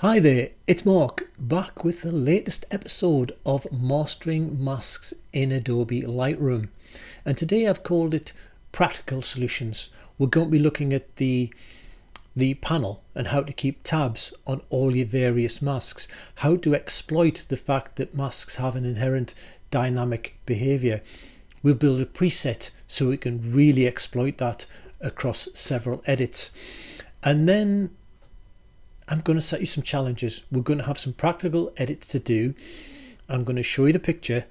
Hi there, it's Mark, back with the latest episode of Mastering Masks in Adobe Lightroom. And today I've called it Practical Solutions. We're going to be looking at the panel and how to keep tabs on all your various masks, how to exploit the fact that masks have an inherent dynamic behavior. We'll build a preset so we can really exploit that across several edits. And then I'm going to set you some challenges. We're going to have some practical edits to do. I'm going to show you the picture.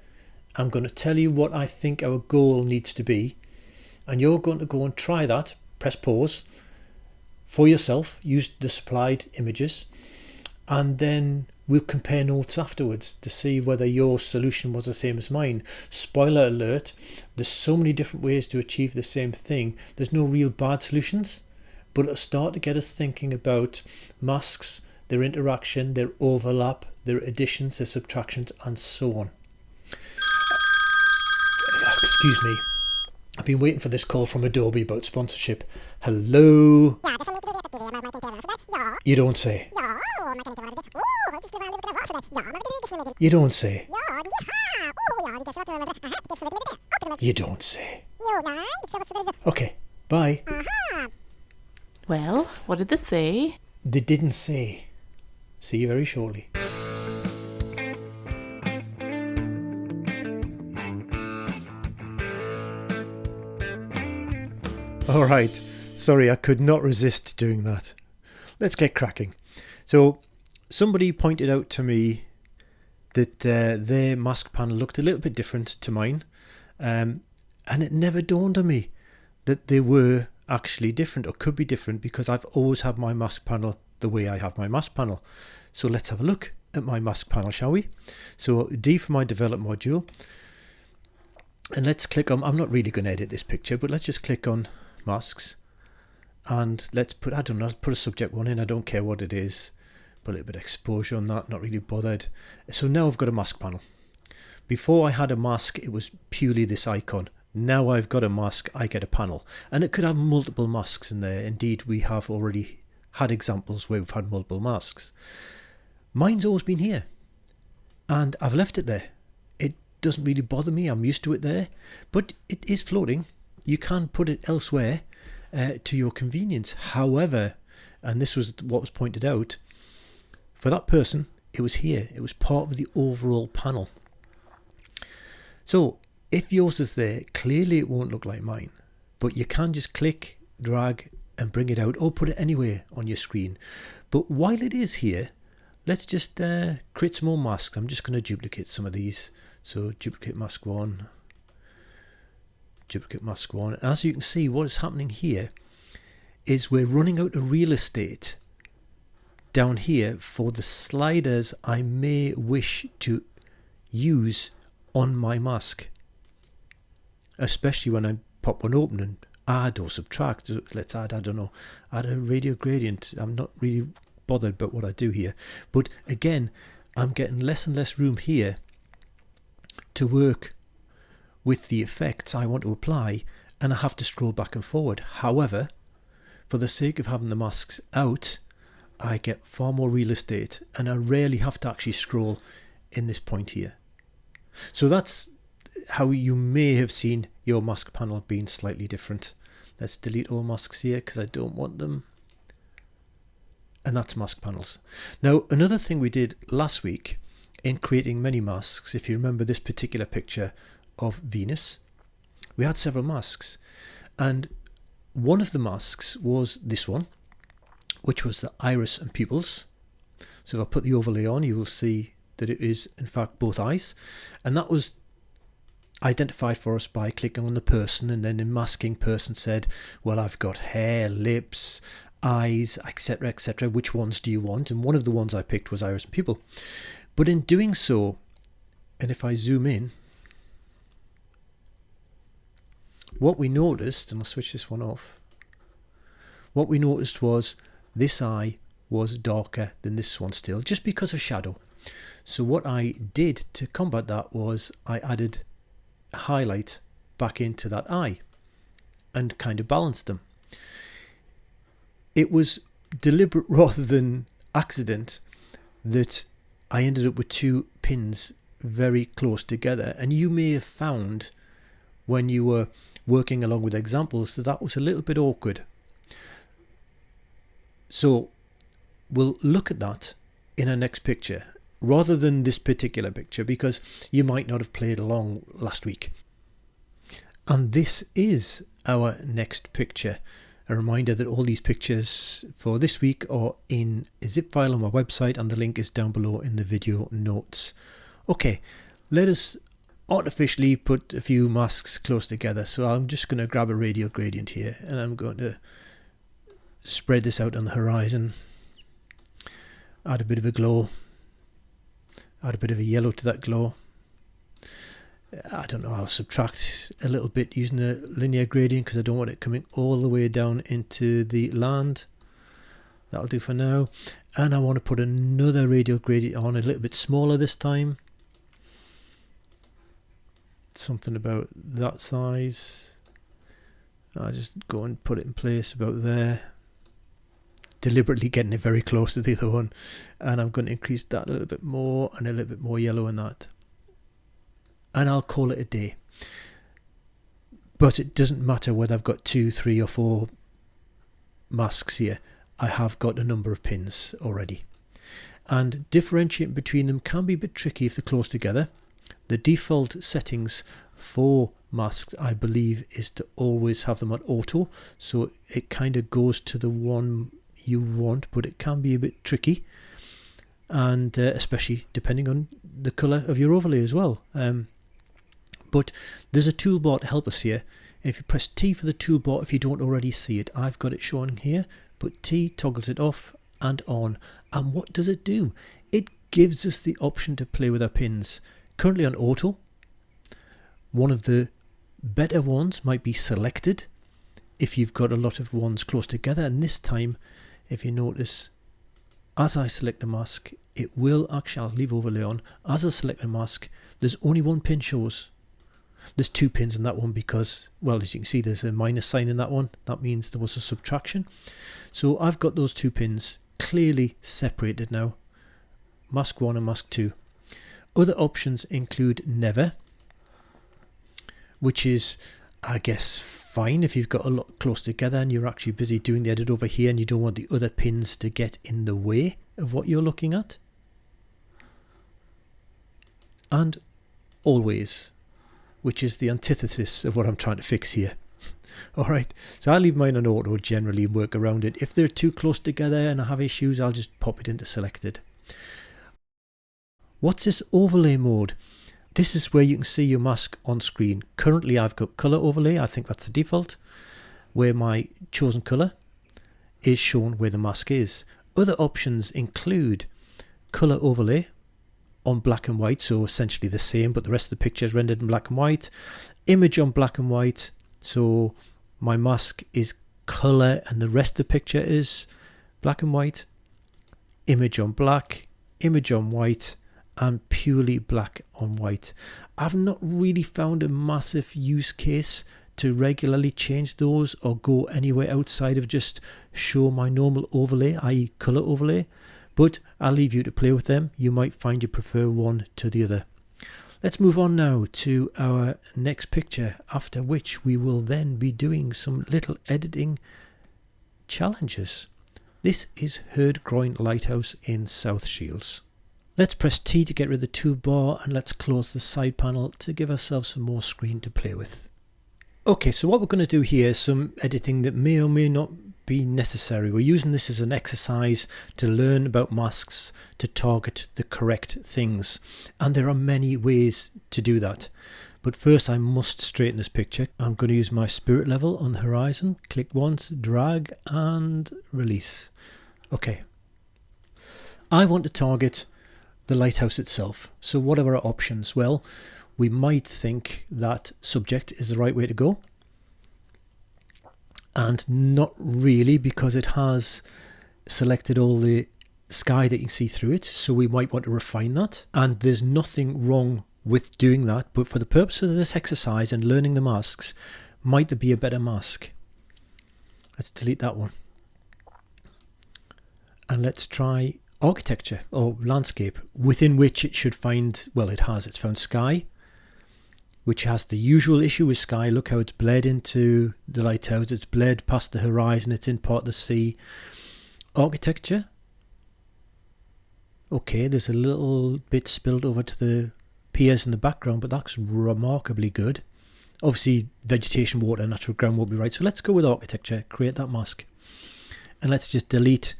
I'm going to tell you what I think our goal needs to be. And you're going to go and try that. Press pause for yourself. Use the supplied images. And then we'll compare notes afterwards to see whether your solution was the same as mine. Spoiler alert, there's so many different ways to achieve the same thing. There's no real bad solutions. But it'll start to get us thinking about masks, their interaction, their overlap, their additions, their subtractions, and so on. Excuse me. I've been waiting for this call from Adobe about sponsorship. Hello? You don't say. You don't say. You don't say. Okay, bye. Well, what did they say? They didn't say. See you very shortly. Alright, sorry, I could not resist doing that. Let's get cracking. So, somebody pointed out to me that their mask panel looked a little bit different to mine, and it never dawned on me that they were actually different or could be different, because I've always had my mask panel the way I have my mask panel. So let's have a look at my mask panel, shall we? So D for my develop module, and let's click on, I'm not really going to edit this picture, but let's just click on masks and let's put, I don't know, put a subject one in. I don't care what it is, put a little bit of exposure on that, not really bothered. So now I've got a mask panel. Before I had a mask, it was purely this icon. Now I've got a mask, I get a panel, and it could have multiple masks in there. Indeed, we have already had examples where we've had multiple masks. Mine's always been here, and I've left it there. It doesn't really bother me. I'm used to it there, but it is floating. You can put it elsewhere to your convenience. However, and this was what was pointed out, for that person, it was here. It was part of the overall panel. So if yours is there, clearly it won't look like mine, but you can just click, drag and bring it out, or put it anywhere on your screen. But while it is here, let's just create some more masks. I'm just going to duplicate some of these. So duplicate mask 1, duplicate mask 1. As you can see, what is happening here is we're running out of real estate down here for the sliders I may wish to use on my mask. Especially when I pop one open and add or subtract. So let's add, I don't know, add a radial gradient. I'm not really bothered about what I do here. But again, I'm getting less and less room here to work with the effects I want to apply, and I have to scroll back and forward. However, for the sake of having the masks out, I get far more real estate, and I rarely have to actually scroll in this point here. So that's how you may have seen your mask panel being slightly different. Let's delete all masks here because I don't want them. And that's mask panels. Now, another thing we did last week in creating many masks, if you remember this particular picture of Venus, we had several masks, and one of the masks was this one, which was the iris and pupils. So if I put the overlay on, you will see that it is in fact both eyes, and that was identified for us by clicking on the person, and then in masking, person said, well, I've got hair, lips, eyes, etc, etc, which ones do you want? And one of the ones I picked was iris and pupil. But in doing so, and if I zoom in, what we noticed, and I'll switch this one off, what we noticed was this eye was darker than this one still, just because of shadow. So what I did to combat that was I added a highlight back into that eye and kind of balanced them. It was deliberate rather than accident, that I ended up with two pins very close together, and you may have found when you were working along with examples that that was a little bit awkward. So we'll look at that in our next picture rather than this particular picture, because you might not have played along last week. And this is our next picture. A reminder that all these pictures for this week are in a zip file on my website, and the link is down below in the video notes. Okay, let us artificially put a few masks close together. So I'm just going to grab a radial gradient here, and I'm going to spread this out on the horizon, add a bit of a glow, add a bit of a yellow to that glow. I don't know, I'll subtract a little bit using a linear gradient because I don't want it coming all the way down into the land. That'll do for now. And I want to put another radial gradient on, a little bit smaller this time. Something about that size. I'll just go and put it in place about there. Deliberately getting it very close to the other one. And I'm going to increase that a little bit more and a little bit more yellow in that. And I'll call it a day. But it doesn't matter whether I've got 2, 3 or 4 masks here. I have got a number of pins already. And differentiating between them can be a bit tricky if they're close together. The default settings for masks, I believe, is to always have them on auto. So it kind of goes to the one you want, but it can be a bit tricky. And especially depending on the colour of your overlay as well. But there's a toolbar to help us here. If you press T for the toolbar, if you don't already see it, I've got it shown here. But T toggles it off and on. And what does it do? It gives us the option to play with our pins. Currently on auto. One of the better ones might be selected if you've got a lot of ones close together. And this time, if you notice, as I select a mask, it will actually, I'll leave overlay on. As I select a mask, there's only one pin shows. There's 2 pins in that one because, well, as you can see, there's a minus sign in that one. That means there was a subtraction. So I've got those 2 pins clearly separated now. Mask 1 and mask 2. Other options include never, which is, I guess, fine if you've got a lot close together and you're actually busy doing the edit over here and you don't want the other pins to get in the way of what you're looking at. And always, which is the antithesis of what I'm trying to fix here. Alright, so I'll leave mine on auto generally and work around it. If they're too close together and I have issues, I'll just pop it into selected. What's this overlay mode? This is where you can see your mask on screen. Currently I've got color overlay, I think that's the default, where my chosen color is shown where the mask is. Other options include color overlay on black and white, so essentially the same, but the rest of the picture is rendered in black and white. Image on black and white, so my mask is color and the rest of the picture is black and white. Image on black, image on white, and purely black on white. I've not really found a massive use case to regularly change those or go anywhere outside of just show my normal overlay, i.e. color overlay. But I'll leave you to play with them. You might find you prefer one to the other. Let's move on now to our next picture, after which we will then be doing some little editing challenges. This is Herd Groin Lighthouse in South Shields. Let's press T to get rid of the toolbar and let's close the side panel to give ourselves some more screen to play with. Okay, so what we're going to do here is some editing that may or may not be necessary. We're using this as an exercise to learn about masks to target the correct things, and there are many ways to do that. But first I must straighten this picture. I'm going to use my spirit level on the horizon, click once, drag and release. Okay, I want to target the lighthouse itself. So what are our options? Well, we might think that subject is the right way to go. And not really, because it has selected all the sky that you can see through it. So we might want to refine that. And there's nothing wrong with doing that. But for the purpose of this exercise and learning the masks, might there be a better mask? Let's delete that one. And let's try architecture or landscape, within which it should find, well, it's found sky, which has the usual issue with sky. Look how it's bled into the lighthouse, it's bled past the horizon, it's in part of the sea. Architecture, okay, there's a little bit spilled over to the piers in the background, but that's remarkably good. Obviously vegetation, water, natural ground won't be right, so let's go with architecture, create that mask, and let's just delete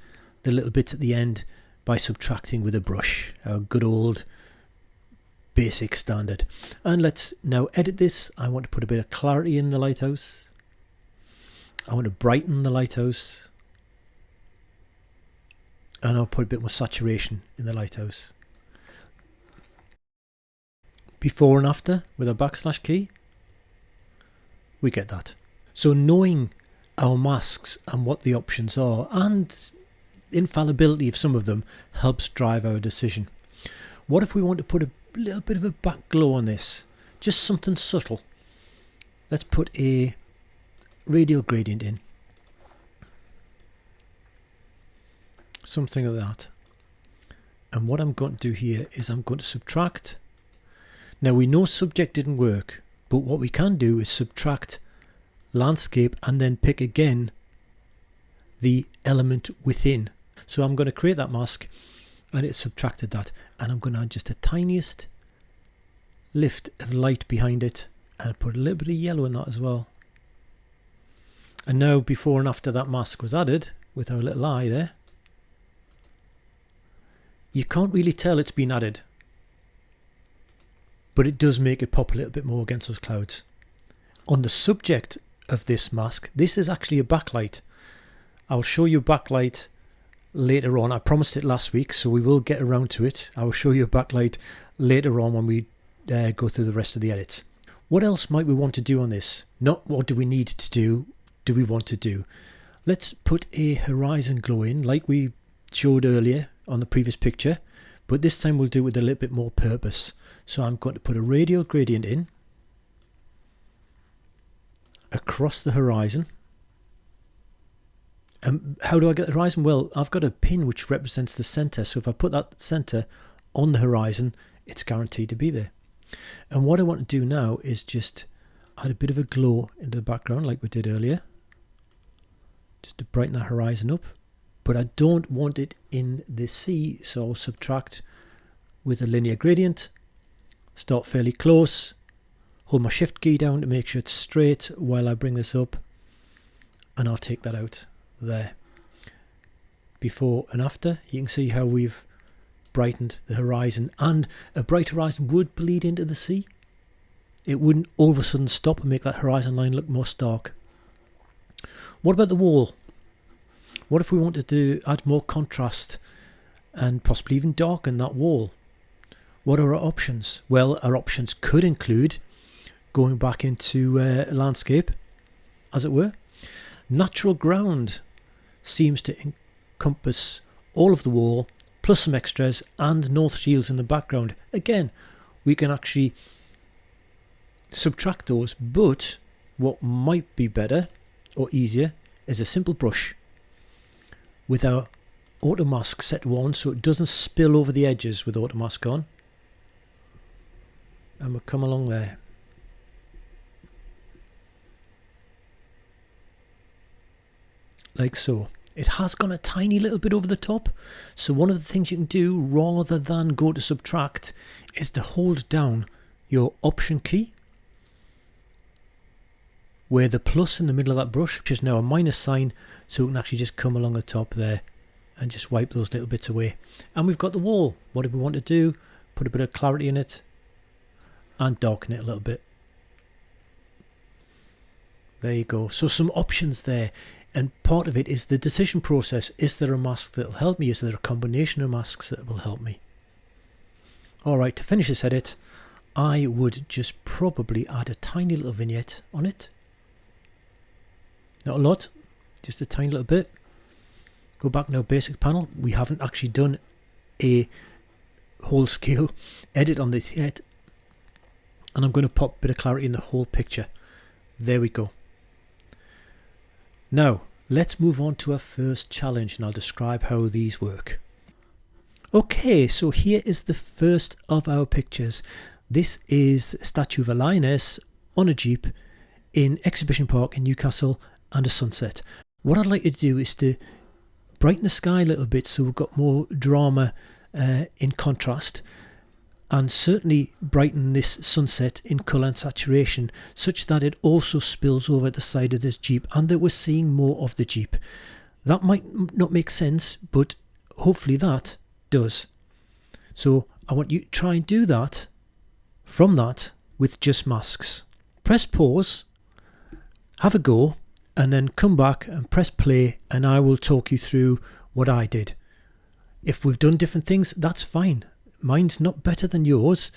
the little bits at the end by subtracting with a brush, our good old basic standard. And let's now edit this. I want to put a bit of clarity in the lighthouse. I want to brighten the lighthouse, and I'll put a bit more saturation in the lighthouse. Before and after with a backslash key, we get that. So knowing our masks and what the options are, and infallibility of some of them, helps drive our decision. What if we want to put a little bit of a back glow on this, just something subtle? Let's put a radial gradient in, something like that. And what I'm going to do here is I'm going to subtract. Now we know subject didn't work, but what we can do is subtract landscape and then pick again the element within. So I'm going to create that mask, and it's subtracted that, and I'm going to add just the tiniest lift of light behind it, and put a little bit of yellow in that as well. And now before and after that mask was added with our little eye there, you can't really tell it's been added, but it does make it pop a little bit more against those clouds. On the subject of this mask, this is actually a backlight. I'll show you backlight later on. I promised it last week, so we will get around to it. I will show you a backlight later on when we go through the rest of the edits. What else might we want to do on this? Not what do we need to do we want to do? Let's put a horizon glow in like we showed earlier on the previous picture, but this time we'll do it with a little bit more purpose. So I'm going to put a radial gradient in across the horizon. And how do I get the horizon? Well, I've got a pin which represents the center, so if I put that center on the horizon, it's guaranteed to be there. And what I want to do now is just add a bit of a glow into the background like we did earlier, just to brighten that horizon up. But I don't want it in the sea, so I'll subtract with a linear gradient, start fairly close, hold my shift key down to make sure it's straight while I bring this up, and I'll take that out there. Before and after, you can see how we've brightened the horizon, and a bright horizon would bleed into the sea. It wouldn't all of a sudden stop and make that horizon line look more stark. What about the wall? What if we wanted to add more contrast and possibly even darken that wall? What are our options? Well, our options could include going back into landscape, as it were. Natural ground seems to encompass all of the wall, plus some extras and north shields in the background. Again, we can actually subtract those, but what might be better or easier is a simple brush with our auto mask set to 1 so it doesn't spill over the edges with auto mask on. And we'll come along there. Like so. It has gone a tiny little bit over the top, so one of the things you can do rather than go to subtract is to hold down your option key where the plus in the middle of that brush, which is now a minus sign, so it can actually just come along the top there and just wipe those little bits away. And we've got the wall. What do we want to do? Put a bit of clarity in it and darken it a little bit. There you go. So some options there, and part of it is the decision process. Is there a mask that will help me? Is there a combination of masks that will help me? Alright, to finish this edit, I would just probably add a tiny little vignette on it. Not a lot, just a tiny little bit. Go back to our basic panel. We haven't actually done a whole scale edit on this yet. And I'm going to pop a bit of clarity in the whole picture. There we go. Now, let's move on to our first challenge, and I'll describe how these work. Okay, so here is the first of our pictures. This is a statue of a lioness on a jeep in Exhibition Park in Newcastle and a sunset. What I'd like to do is to brighten the sky a little bit so we've got more drama in contrast, and certainly brighten this sunset in colour and saturation such that it also spills over the side of this jeep and that we're seeing more of the jeep. That might not make sense, but hopefully that does. So I want you to try and do that from that with just masks. Press pause, have a go, and then come back and press play, and I will talk you through what I did. If we've done different things, that's fine. Mine's not better than yours.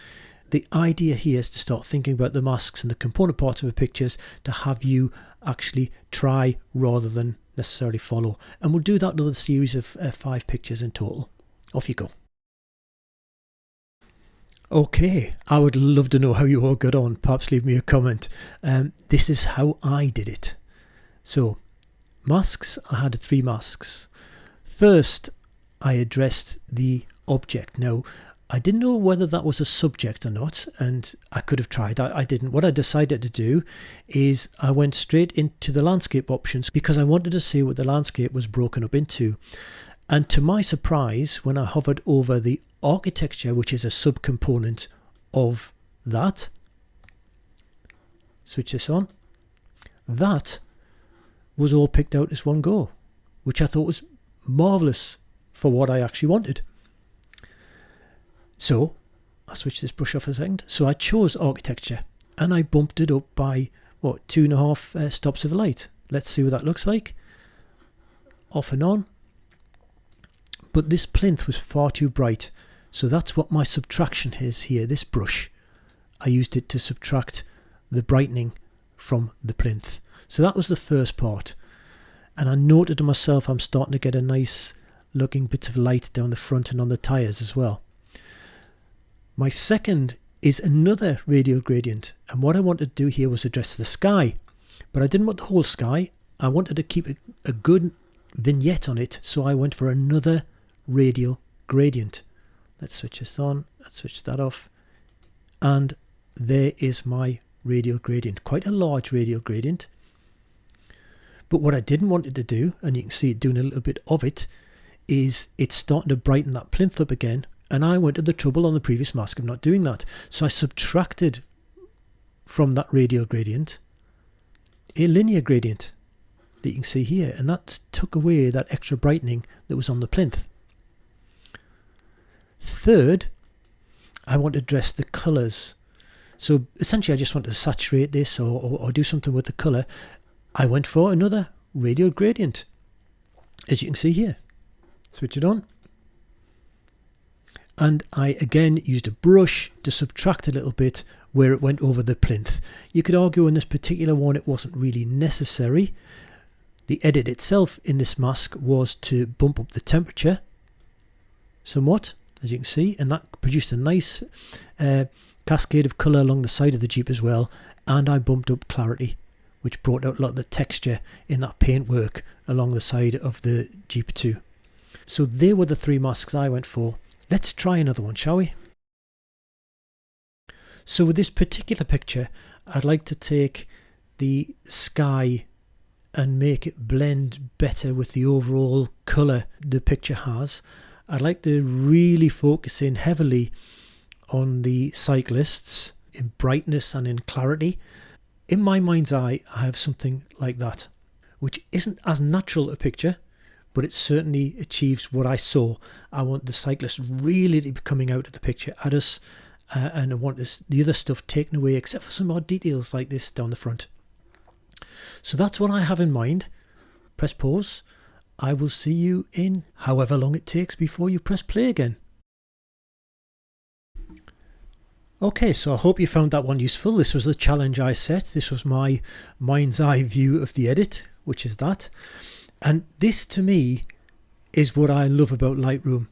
The idea here is to start thinking about the masks and the component parts of the pictures to have you actually try rather than necessarily follow. And we'll do that with a series of 5 pictures in total. Off you go. Okay, I would love to know how you all got on. Perhaps leave me a comment. This is how I did it. So, masks, I had 3 masks. First, I addressed the object. Now, I didn't know whether that was a subject or not, and I could have tried. I didn't. What I decided to do is I went straight into the landscape options because I wanted to see what the landscape was broken up into. And to my surprise, when I hovered over the architecture, which is a subcomponent of that, switch this on, that was all picked out as one go, which I thought was marvellous for what I actually wanted. So I'll switch this brush off a second. So I chose architecture and I bumped it up by 2.5 stops of light. Let's see what that looks like. Off and on. But this plinth was far too bright. So that's what my subtraction is here. This brush, I used it to subtract the brightening from the plinth. So that was the first part. And I noted to myself I'm starting to get a nice looking bit of light down the front and on the tyres as well. My second is another radial gradient, and what I wanted to do here was address the sky, but I didn't want the whole sky. I wanted to keep a good vignette on it, so I went for another radial gradient. Let's switch this on, let's switch that off, and there is my radial gradient, quite a large radial gradient. But what I didn't want it to do, and you can see it doing a little bit of it, is it's starting to brighten that plinth up again. And I went to the trouble on the previous mask of not doing that. So I subtracted from that radial gradient a linear gradient that you can see here. And that took away that extra brightening that was on the plinth. Third, I want to address the colours. So essentially I just want to saturate this or do something with the colour. I went for another radial gradient, as you can see here. Switch it on. And I again used a brush to subtract a little bit where it went over the plinth. You could argue in this particular one it wasn't really necessary. The edit itself in this mask was to bump up the temperature somewhat, as you can see, and that produced a nice cascade of colour along the side of the Jeep as well. And I bumped up clarity, which brought out a lot of the texture in that paintwork along the side of the Jeep too. So they were the 3 masks I went for. Let's try another one, shall we? So with this particular picture, I'd like to take the sky and make it blend better with the overall colour the picture has. I'd like to really focus in heavily on the cyclists in brightness and in clarity. In my mind's eye, I have something like that, which isn't as natural a picture, but it certainly achieves what I saw. I want the cyclist really to be coming out of the picture at us, and I want the other stuff taken away, except for some odd details like this down the front. So that's what I have in mind. Press pause. I will see you in however long it takes before you press play again. Okay, so I hope you found that one useful. This was the challenge I set. This was my mind's eye view of the edit, which is that. And this to me is what I love about Lightroom.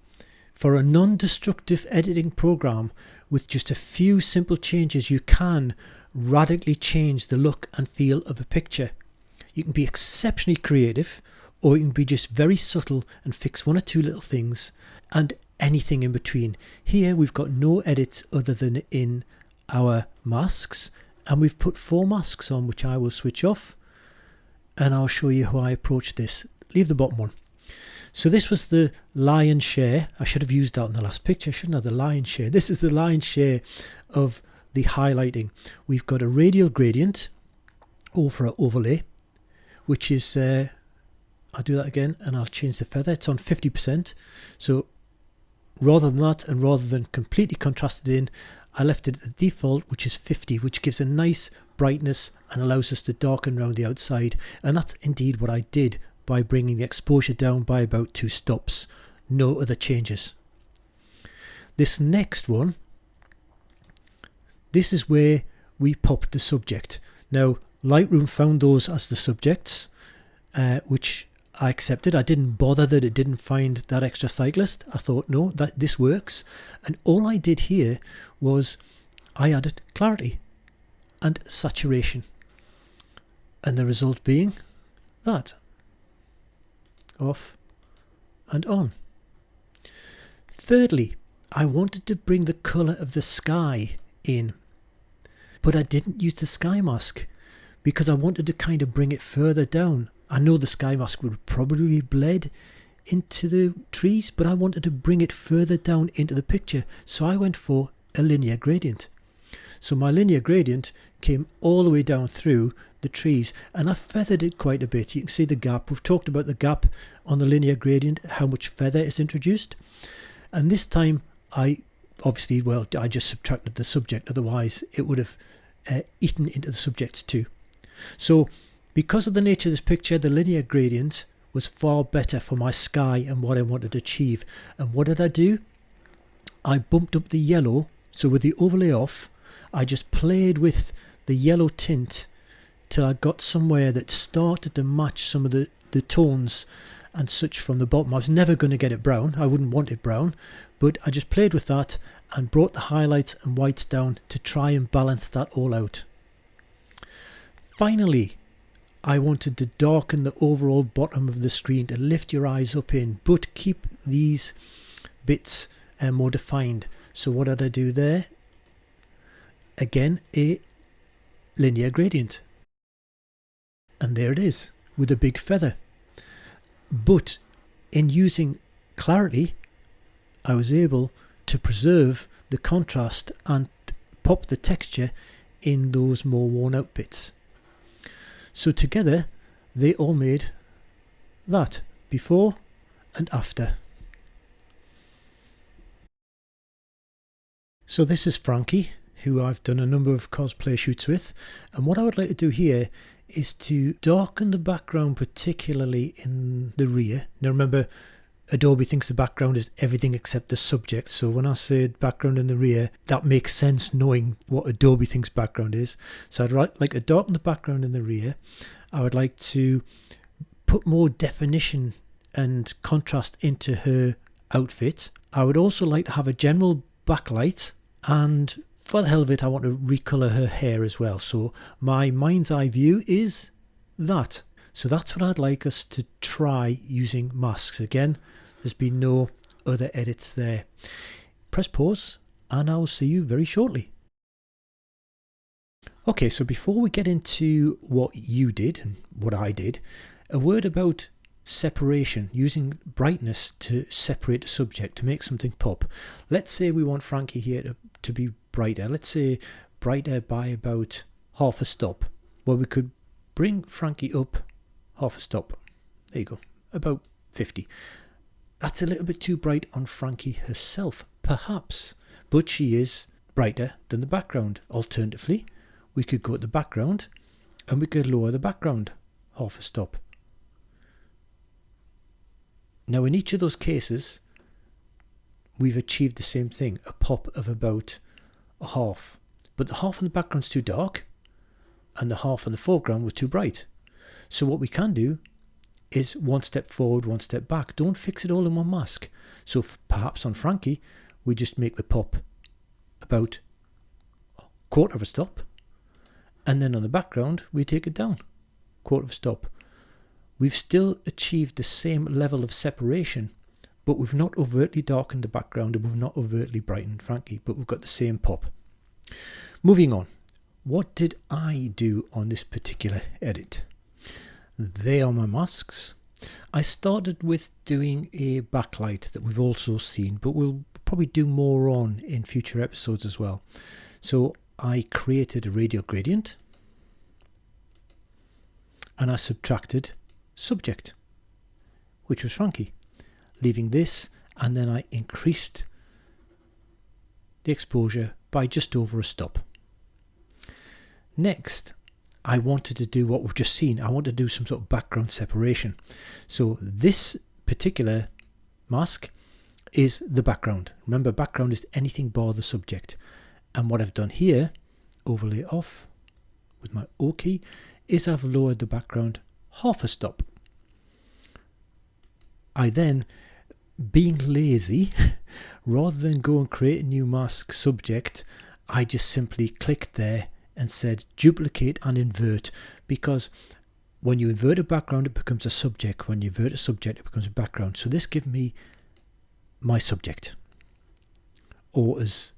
For a non-destructive editing program with just a few simple changes, you can radically change the look and feel of a picture. You can be exceptionally creative, or you can be just very subtle and fix 1 or 2 little things. And anything in between. Here we've got no edits other than in our masks, and we've put 4 masks on, which I will switch off, and I'll show you how I approach this. Leave the bottom one. So this was the lion's share. I should have used that in the last picture, shouldn't I? The lion's share. This is the lion's share of the highlighting. We've got a radial gradient over an overlay, which is, I'll do that again and I'll change the feather. It's on 50%. So rather than that, and rather than completely contrasted in, I left it at the default, which is 50, which gives a nice brightness and allows us to darken around the outside. And that's indeed what I did by bringing the exposure down by about 2 stops. No other changes. This next one, this is where we popped the subject. Now, Lightroom found those as the subjects, which I accepted. I didn't bother that it didn't find that extra cyclist. I thought, no, that this works. And all I did here was I added clarity and saturation. And the result being that. Off and on. Thirdly, I wanted to bring the colour of the sky in, but I didn't use the sky mask because I wanted to kind of bring it further down. I know the sky mask would probably bled into the trees, but I wanted to bring it further down into the picture, so I went for a linear gradient. So my linear gradient came all the way down through the trees, and I feathered it quite a bit. You can see the gap. We've talked about the gap on the linear gradient, how much feather is introduced. And this time I obviously, well, I just subtracted the subject, otherwise it would have eaten into the subjects too. So because of the nature of this picture, the linear gradient was far better for my sky and what I wanted to achieve. And what did I do? I bumped up the yellow. So with the overlay off, I just played with the yellow tint till I got somewhere that started to match some of the tones and such from the bottom. I was never going to get it brown. I wouldn't want it brown, but I just played with that and brought the highlights and whites down to try and balance that all out. Finally, I wanted to darken the overall bottom of the screen to lift your eyes up in, but keep these bits more defined. So what did I do there? Again, a linear gradient. And there it is, with a big feather. But in using clarity, I was able to preserve the contrast and pop the texture in those more worn out bits. So together, they all made that, before and after. So this is Frankie, who I've done a number of cosplay shoots with, and what I would like to do here is to darken the background, particularly in the rear. Now remember, Adobe thinks the background is everything except the subject, so when I say background in the rear, that makes sense knowing what Adobe thinks background is. So I'd like to darken the background in the rear. I would like to put more definition and contrast into her outfit. I would also like to have a general backlight, and for the hell of it, I want to recolor her hair as well. So my mind's eye view is that. So that's what I'd like us to try using masks. Again, there's been no other edits there. Press pause and I'll see you very shortly. Okay, so before we get into what you did and what I did, a word about separation, using brightness to separate the subject, to make something pop. Let's say we want Frankie here to be brighter. Let's say brighter by about half a stop. Well, we could bring Frankie up half a stop. There you go, about 50. That's a little bit too bright on Frankie herself, perhaps, but she is brighter than the background. Alternatively, we could go at the background and we could lower the background half a stop. Now in each of those cases, we've achieved the same thing, a pop of about a half. But the half in the background's too dark and the half in the foreground was too bright. So what we can do is one step forward, one step back. Don't fix it all in one mask. So perhaps on Frankie, we just make the pop about a quarter of a stop. And then on the background, we take it down, quarter of a stop. We've still achieved the same level of separation, but we've not overtly darkened the background and we've not overtly brightened Frankie, but we've got the same pop. Moving on, what did I do on this particular edit? They are my masks. I started with doing a backlight that we've also seen, but we'll probably do more on in future episodes as well. So I created a radial gradient and I subtracted subject, which was Frankie, leaving this, and then I increased the exposure by just over a stop. Next, I wanted to do what we've just seen. I wanted to do some sort of background separation. So this particular mask is the background. Remember, background is anything bar the subject. And what I've done here, overlay off with my O key, is I've lowered the background half a stop. I then, being lazy, rather than go and create a new mask subject, I just simply clicked there and said duplicate and invert, because when you invert a background it becomes a subject, when you invert a subject it becomes a background. So this gives me my subject, or as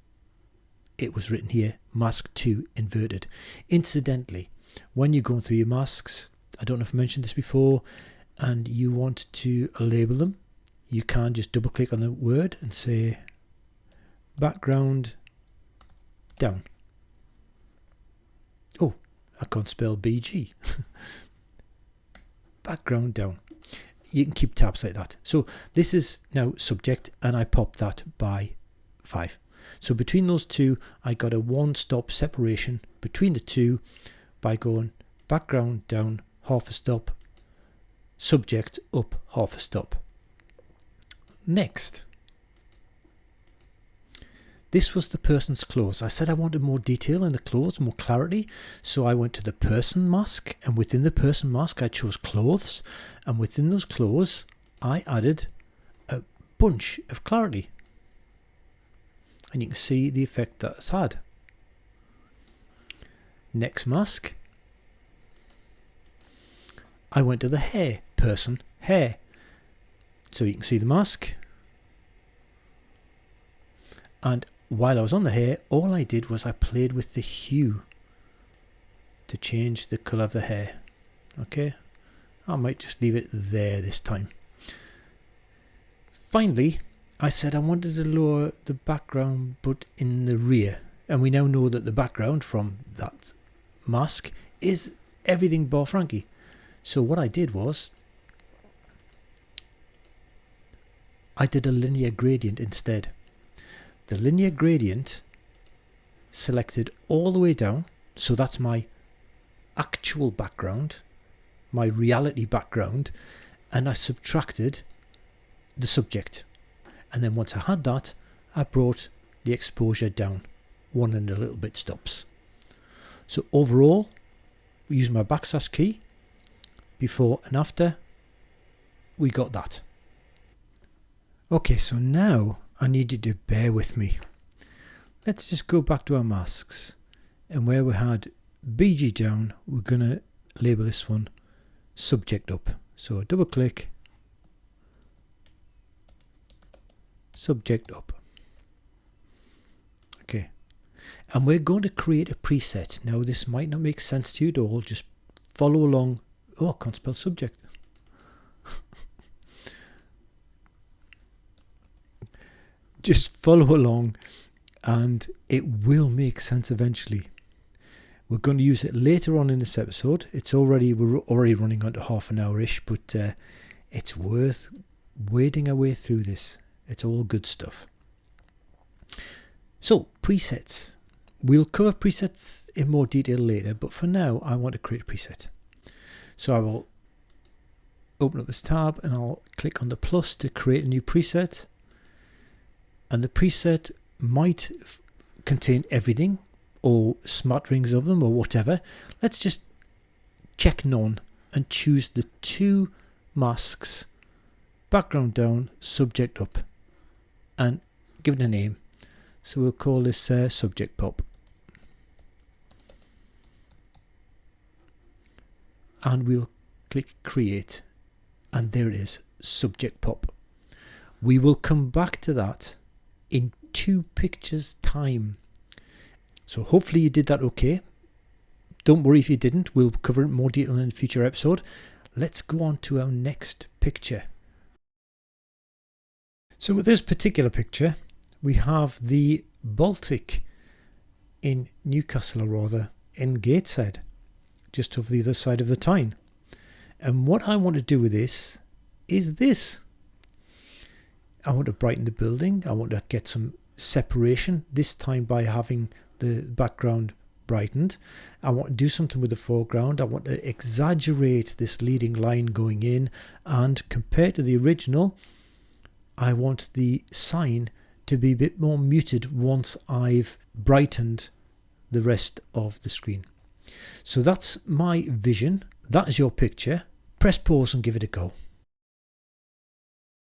it was written here, mask 2 inverted. Incidentally, when you're going through your masks, I don't know if I mentioned this before, and you want to label them, you can just double click on the word and say background down. Oh, I can't spell BG. Background down. You can keep tabs like that. So this is now subject, and I popped that by 5. So between those two, I got a one-stop separation between the two by going background down half a stop, subject up half a stop. Next, this was the person's clothes. I said I wanted more detail in the clothes, more clarity. So I went to the person mask, and within the person mask I chose clothes, and within those clothes I added a bunch of clarity. And you can see the effect that it's had. Next mask, I went to the hair, person, hair. So you can see the mask. And while I was on the hair, all I did was I played with the hue to change the colour of the hair. Okay, I might just leave it there this time. Finally, I said I wanted to lower the background but in the rear. And we now know that the background from that mask is everything bar Frankie. So what I did was I did a linear gradient instead. The linear gradient selected all the way down, so that's my actual background, my reality background, and I subtracted the subject. And then once I had that, I brought the exposure down, one and a little bit stops. So overall, we use my backslash key, before and after, we got that. Okay, so now I need you to bear with me. Let's just go back to our masks, and where we had BG down, we're going to label this one subject up. So double click, subject up. Okay, and we're going to create a preset. Now this might not make sense to you at all, just follow along. Oh, I can't spell subject. Just follow along and it will make sense eventually. We're going to use it later on in this episode. We're already running on to half an hour-ish, but it's worth wading our way through this. It's all good stuff. So, presets. We'll cover presets in more detail later, but for now I want to create a preset. So I will open up this tab and I'll click on the plus to create a new preset. And the preset might contain everything or smatterings of them or whatever. Let's just check none and choose the two masks, background down, subject up, and give it a name. So we'll call this subject pop. And we'll click create, and there it is, subject pop. We will come back to that in 2 pictures time. So hopefully you did that okay. Don't worry if you didn't, we'll cover it in more detail in a future episode. Let's go on to our next picture. So with this particular picture, we have the Baltic in Newcastle, or rather in Gateshead, just over the other side of the Tyne. And what I want to do with this is this. I want to brighten the building. I want to get some separation, this time by having the background brightened. I want to do something with the foreground. I want to exaggerate this leading line going in, and compared to the original, I want the sign to be a bit more muted once I've brightened the rest of the screen. So that's my vision. That is your picture. Press pause and give it a go.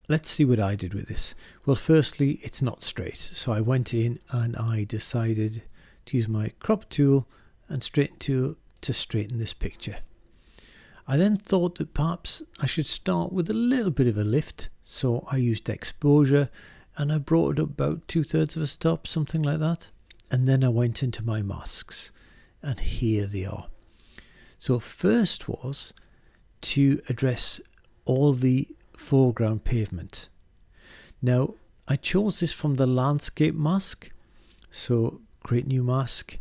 Let's see what I did with this. Well, firstly, it's not straight. So I went in and I decided to use my crop tool and straighten tool to straighten this picture. I then thought that perhaps I should start with a little bit of a lift. So I used exposure and I brought it up about 2/3 of a stop, something like that. And then I went into my masks, and here they are. So first was to address all the foreground pavement. Now I chose this from the landscape mask. So create new mask,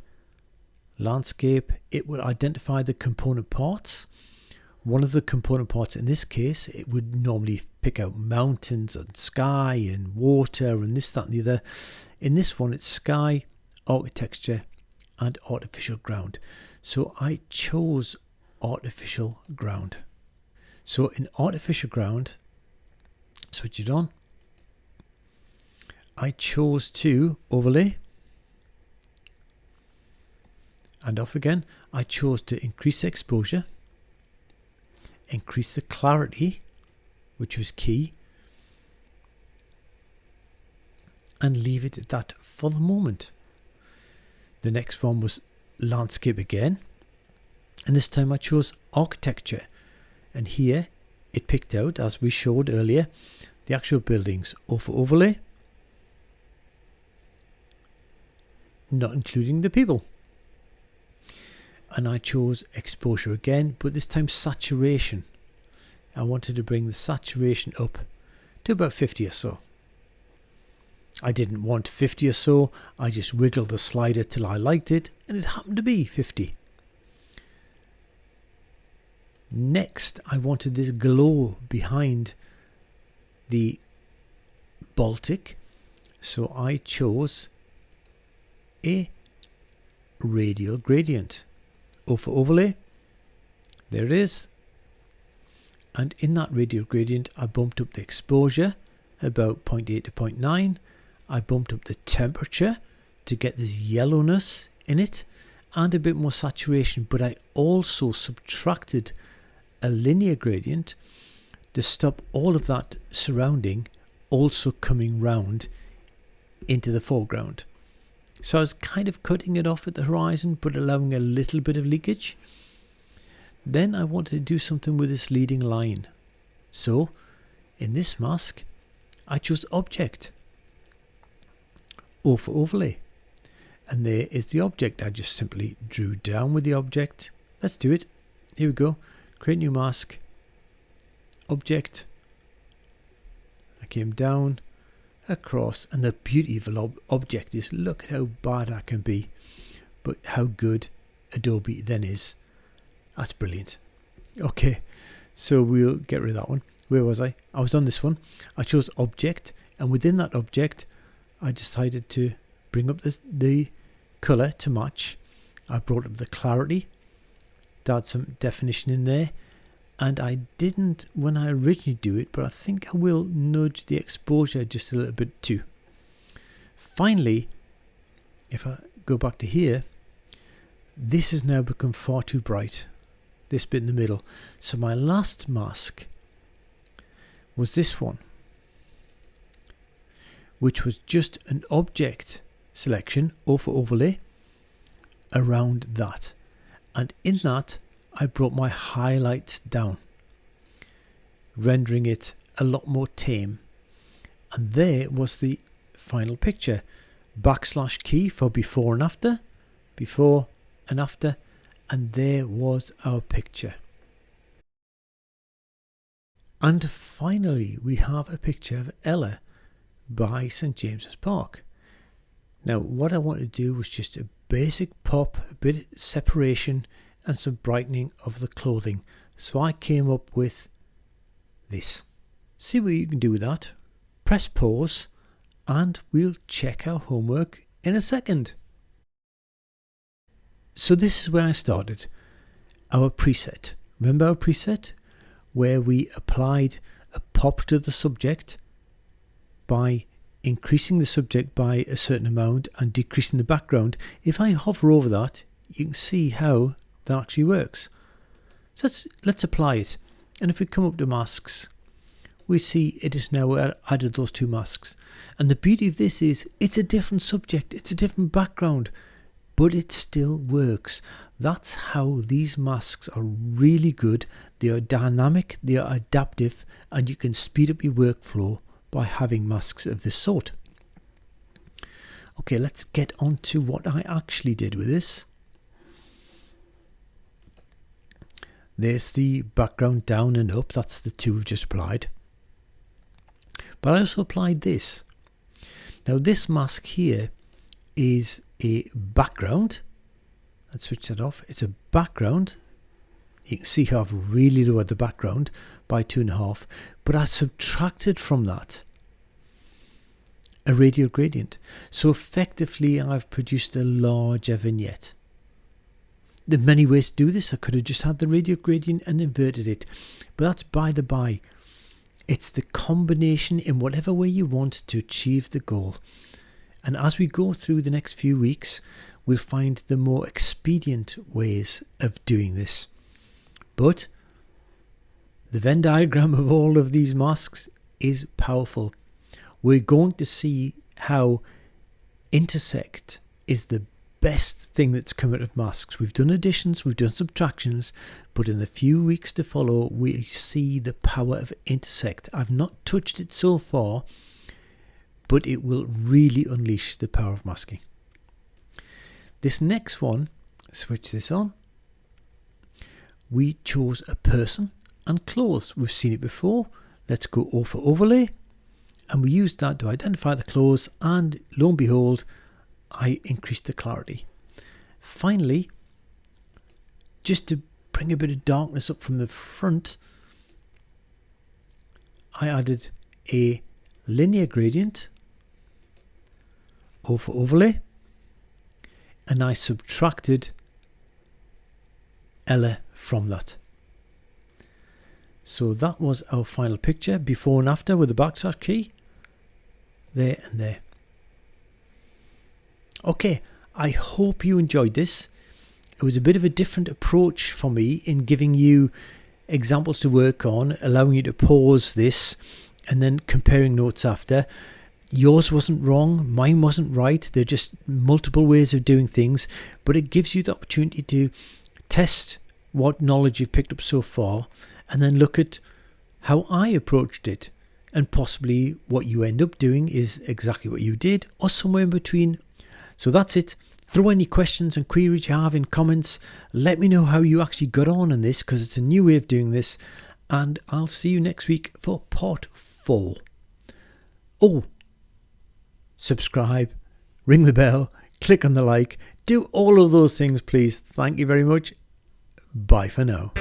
landscape. It will identify the component parts. One of the component parts in this case, it would normally pick out mountains and sky and water and this, that and the other. In this one it's sky, architecture and artificial ground. So I chose artificial ground. So in artificial ground, switch it on. I chose to overlay and off again. I chose to increase exposure, increase the clarity, which was key, and leave it at that for the moment. The next one was landscape again, and this time I chose architecture, and here it picked out, as we showed earlier, the actual buildings. Overlay, not including the people. And I chose exposure again, but this time saturation. I wanted to bring the saturation up to about 50 or so. I didn't want 50 or so, I just wiggled the slider till I liked it, and it happened to be 50. Next, I wanted this glow behind the Baltic, so I chose a radial gradient. Overlay, there it is, and in that radial gradient I bumped up the exposure about 0.8 to 0.9. I bumped up the temperature to get this yellowness in it and a bit more saturation, but I also subtracted a linear gradient to stop all of that surrounding also coming round into the foreground. So I was kind of cutting it off at the horizon but allowing a little bit of leakage. Then I wanted to do something with this leading line. So in this mask I chose object, O for overlay, and there is the object. I just simply drew down with the object. Let's do it. Here we go. Create new mask, object. I came down, across, and the beauty of an object is, look at how bad that can be, but how good Adobe then is. That's brilliant. Okay, so we'll get rid of that one. Where was I? I was on this one. I chose object, and within that object I decided to bring up the color to match. I brought up the clarity, add some definition in there, and I didn't when I originally do it, but I think I will nudge the exposure just a little bit too. Finally, if I go back to here, this has now become far too bright, this bit in the middle. So my last mask was this one, which was just an object selection, O for overlay, around that. And in that I brought my highlights down, rendering it a lot more tame. And there was the final picture. Backslash key for before and after, before and after, and there was our picture. And finally we have a picture of Ella by St James's Park. Now what I want to do was just a basic pop, a bit of separation and some brightening of the clothing. So I came up with this. See what you can do with that. Press pause and we'll check our homework in a second. So this is where I started. Our preset. Remember our preset? Where we applied a pop to the subject by increasing the subject by a certain amount and decreasing the background. If I hover over that, you can see how that actually works. So let's apply it. And if we come up to masks, we see it is now added those two masks. And the beauty of this is it's a different subject, it's a different background, but it still works. That's how these masks are really good. They are dynamic, they are adaptive, and you can speed up your workflow by having masks of this sort. Okay, let's get on to what I actually did with this. There's the background down and up, that's the two we've just applied. But I also applied this. Now this mask here is a background. Let's switch that off. It's a background. You can see how I've really lowered the background by 2.5, but I subtracted from that a radial gradient. So effectively I've produced a larger vignette. There are many ways to do this. I could have just had the radial gradient and inverted it, but that's by the by. It's the combination in whatever way you want to achieve the goal. And as we go through the next few weeks, we'll find the more expedient ways of doing this. But the Venn diagram of all of these masks is powerful. We're going to see how intersect is the best thing that's come out of masks. We've done additions, we've done subtractions, but in the few weeks to follow, we see the power of intersect. I've not touched it so far, but it will really unleash the power of masking. This next one, switch this on. We chose a person and clothes. We've seen it before. Let's go over overlay, and we used that to identify the clothes, and lo and behold, I increased the clarity. Finally, just to bring a bit of darkness up from the front, I added a linear gradient over overlay, and I subtracted Ella from that. So that was our final picture, before and after, with the backslash key there and there. Okay, I hope you enjoyed this. It was a bit of a different approach for me in giving you examples to work on, allowing you to pause this and then comparing notes after. Yours wasn't wrong, mine wasn't right. They're just multiple ways of doing things, but it gives you the opportunity to test what knowledge you've picked up so far and then look at how I approached it, and possibly what you end up doing is exactly what you did or somewhere in between. So that's it. Throw any questions and queries you have in comments. Let me know how you actually got on this, because it's a new way of doing this, and I'll see you next week for part 4. Oh, subscribe, ring the bell, click on the like, do all of those things please. Thank you very much. Bye for now.